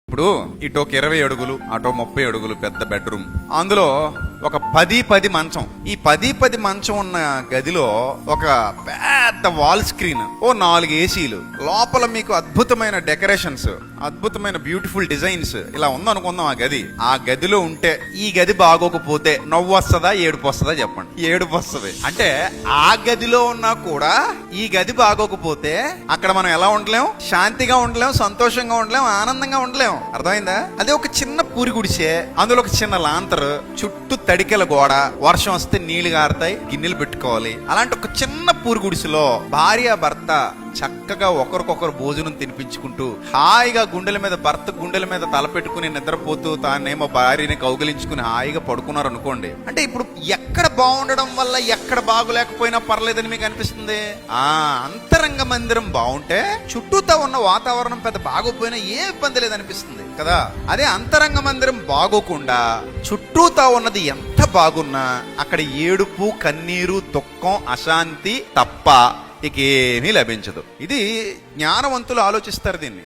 ఇప్పుడు ఇటు ఒక 20 అడుగులు అటో 30 అడుగులు పెద్ద బెడ్రూమ్, అందులో ఒక 10 మంచం. ఈ 10 మంచం ఉన్న గదిలో ఒక పెద్ద వాల్ స్క్రీన్, ఓ 4 ఏసీలు, లోపల మీకు అద్భుతమైన డెకరేషన్స్, అద్భుతమైన బ్యూటిఫుల్ డిజైన్స్ ఇలా ఉందనుకుందాం. ఆ గదిలో ఉంటే ఈ గది బాగోకపోతే నవ్వు వస్తుందా ఏడుపు వస్తుందా చెప్పండి? ఏడుపు వస్తుంది. అంటే ఆ గదిలో ఉన్నా కూడా ఈ గది బాగోకపోతే అక్కడ మనం ఎలా ఉండలేం? శాంతిగా ఉండలేం, సంతోషంగా ఉండలేం, ఆనందంగా ఉండలేం. అర్థమైందా? అదే ఒక చిన్న పూరి గుడిసే, అందులో ఒక చిన్న లాంతరు, చుట్టూ తడికెల గోడ, వర్షం వస్తే నీళ్లు గారుతాయి, గిన్నెలు పెట్టుకోవాలి. అలాంటి ఒక చిన్న పూరి గుడిసెలో భార్య భర్త చక్కగా ఒకరికొకరు భోజనం తినిపించుకుంటూ హాయిగా భర్త గుండెల మీద తలపెట్టుకుని నిద్రపోతూ తానేమో భార్యని కౌగిలించుకుని హాయిగా పడుకున్నారు అనుకోండి. అంటే ఇప్పుడు ఎక్కడ బాగుండడం వల్ల ఎక్కడ బాగులేకపోయినా పర్లేదని మీకు అనిపిస్తుంది? అంతరంగ మందిరం బాగుంటే చుట్టూతో ఉన్న వాతావరణం పెద్ద బాగోపోయినా ఏ ఇబ్బంది లేదనిపిస్తుంది కదా. అదే అంతరంగ మందిరం బాగోకుండా చుట్టూతో ఉన్నది ఎంత బాగున్నా అక్కడ ఏడుపు, కన్నీరు, దుఃఖం, అశాంతి తప్ప ఇకేమీ లభించదు. ఇది జ్ఞానవంతులు ఆలోచిస్తారు దీన్ని.